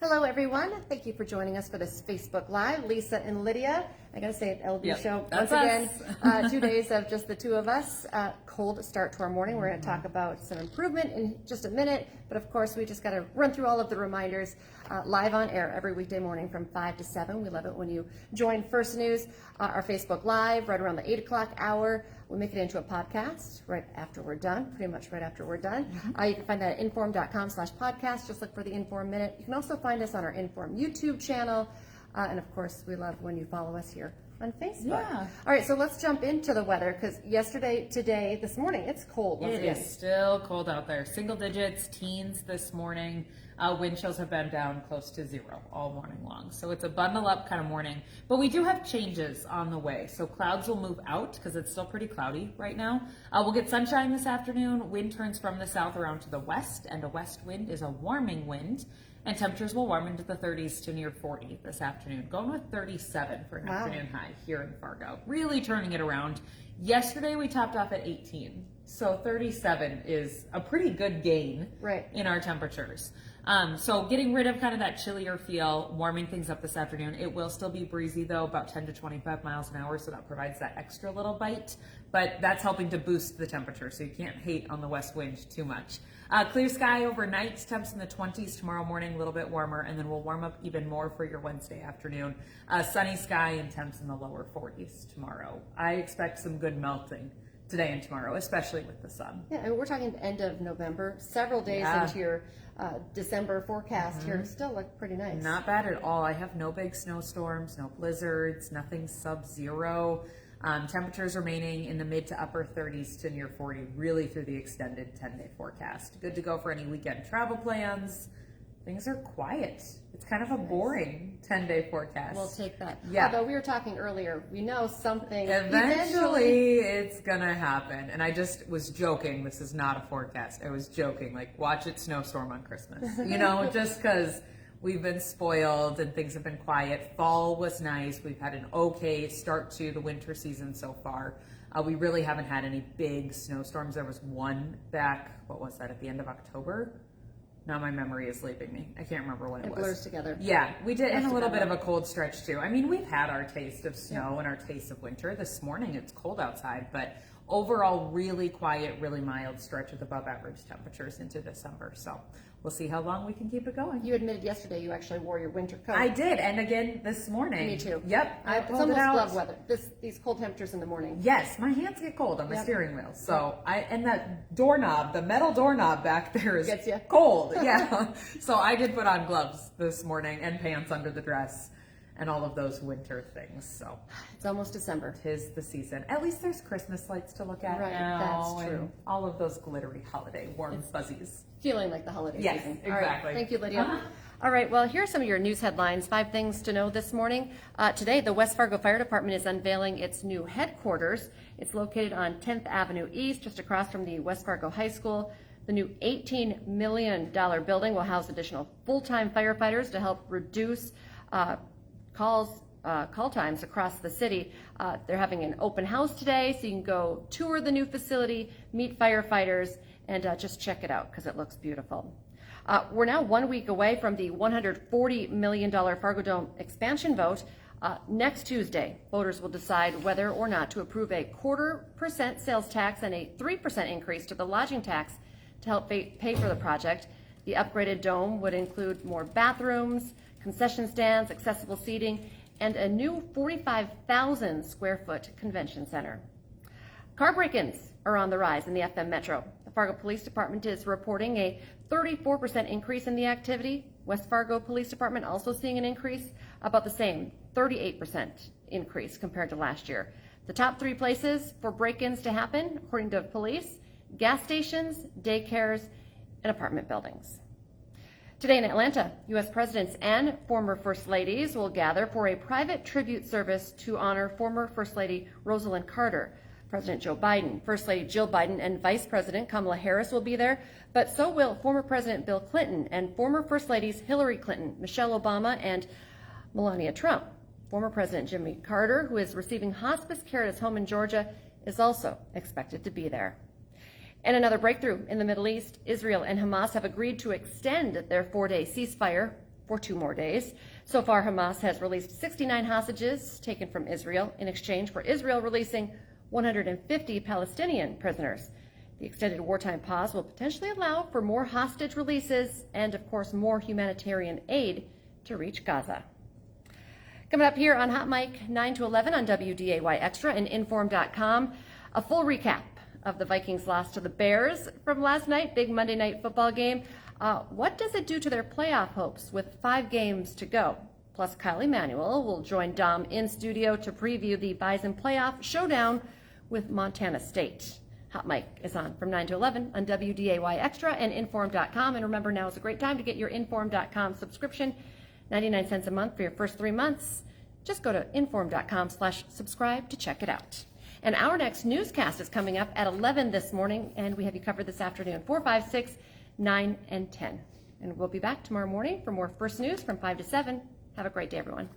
Hello, everyone. Thank you for joining us for this Facebook Live. Lisa and Lydia. I gotta say, an LB show once again. 2 days of just the two of us. Cold start to our morning. We're going to talk about some improvement in just a minute, but of course, we just got to run through all of the reminders. Live on air every weekday morning from 5 to 7. We love it when you join First News. Our Facebook Live right around the 8 o'clock hour. We make it into a podcast right after we're done, pretty much right after we're done. You can find that at inform.com/podcast. Just look for the Inform Minute. You can also find us on our Inform YouTube channel. And of course, we love when you follow us here on Facebook. Yeah. All right, so let's jump into the weather because yesterday, today, this morning, it's cold. It is still cold out there. Single digits, teens this morning. Wind chills have been down close to 0 all morning long. So it's a bundle up kind of morning. But we do have changes on the way. So clouds will move out because it's still pretty cloudy right now. We'll get sunshine this afternoon. Wind turns from the south around to the west, and a west wind is a warming wind. And temperatures will warm into the 30s to near 40 this afternoon. Going with 37 for an afternoon high here in Fargo. Really turning it around. Yesterday we topped off at 18. So 37 is a pretty good gain in our temperatures. So getting rid of kind of that chillier feel, warming things up this afternoon. It will still be breezy though, about 10 to 25 miles an hour. So that provides that extra little bite. But that's helping to boost the temperature. So you can't hate on the west wind too much. Clear sky overnight, temps in the 20s tomorrow morning, a little bit warmer, and then we'll warm up even more for your Wednesday afternoon. Sunny sky and temps in the lower 40s tomorrow. I expect some good melting today and tomorrow, especially with the sun. Yeah, and we're talking the end of November, several days into your December forecast here. Still look pretty nice. Not bad at all. I have no big snowstorms, no blizzards, nothing sub-zero. Temperatures remaining in the mid to upper 30s to near 40, really through the extended 10-day forecast. Good to go for any weekend travel plans. Things are quiet. It's kind of a boring 10-day forecast. We'll take that. Yeah. Although we were talking earlier, we know something eventually it's gonna happen. And I just was joking. This is not a forecast. I was joking. Like, watch it snowstorm on Christmas. You know, just because we've been spoiled and things have been quiet. Fall was nice. We've had an okay start to the winter season so far. We really haven't had any big snowstorms. There was one back, what was that, at the end of October? Now my memory is leaving me. I can't remember when it was. It blurs together. Yeah, we did, and a little bit of a cold stretch too. I mean, we've had our taste of snow and our taste of winter. This morning it's cold outside, but overall really quiet, really mild stretch with above average temperatures into December. So we'll see how long we can keep it going. You admitted yesterday you actually wore your winter coat. I did, and again this morning. Me too. Yep, I it's pulled almost it out. glove weather. These cold temperatures in the morning. Yes, my hands get cold on the steering wheel. So and that doorknob, the metal doorknob back there is Gets you cold. Yeah. So I did put on gloves this morning and pants under the dress and all of those winter things. So it's almost December. 'Tis the season. At least there's Christmas lights to look at right, now. That's true. And all of those glittery holiday warm fuzzies. Feeling like the holiday season. Yes, exactly. All right. Thank you, Lydia. All right, well, here are some of your news headlines. 5 things to know this morning. Today, the West Fargo Fire Department is unveiling its new headquarters. It's located on 10th Avenue East, just across from the West Fargo High School. The new $18 million building will house additional full-time firefighters to help reduce call times across the city. They're having an open house today, so you can go tour the new facility, meet firefighters, and just check it out because it looks beautiful. We're now 1 week away from the $140 million Fargo Dome expansion vote. Next Tuesday, voters will decide whether or not to approve a 0.25% sales tax and a 3% increase to the lodging tax to help pay for the project. The upgraded dome would include more bathrooms, concession stands, accessible seating, and a new 45,000 square foot convention center. Car break-ins are on the rise in the FM Metro. The Fargo Police Department is reporting a 34% increase in the activity. West Fargo Police Department also seeing an increase, about the same, 38% increase compared to last year. The top 3 places for break-ins to happen, according to police: gas stations, daycares, and apartment buildings. Today in Atlanta, U.S. presidents and former First Ladies will gather for a private tribute service to honor former First Lady Rosalind Carter. President Joe Biden, First Lady Jill Biden, and Vice President Kamala Harris will be there, but so will former President Bill Clinton and former First Ladies Hillary Clinton, Michelle Obama, and Melania Trump. Former President Jimmy Carter, who is receiving hospice care at his home in Georgia, is also expected to be there. And another breakthrough in the Middle East, Israel and Hamas have agreed to extend their 4-day ceasefire for 2 more days. So far, Hamas has released 69 hostages taken from Israel in exchange for Israel releasing 150 Palestinian prisoners. The extended wartime pause will potentially allow for more hostage releases and, of course, more humanitarian aid to reach Gaza. Coming up here on Hot Mic 9 to 11 on WDAY Extra and Inform.com, a full recap of the Vikings' loss to the Bears from last night, big Monday night football game. What does it do to their playoff hopes with 5 games to go? Plus, Kyle Emanuel will join Dom in studio to preview the Bison playoff showdown with Montana State. Hot Mic is on from 9 to 11 on WDAY Extra and Inform.com. And remember, now is a great time to get your Inform.com subscription. 99 cents a month for your first 3 months. Just go to inform.com/subscribe to check it out. And our next newscast is coming up at 11 this morning, and we have you covered this afternoon, 4, 5, 6, 9, and 10. And we'll be back tomorrow morning for more First News from 5 to 7. Have a great day, everyone.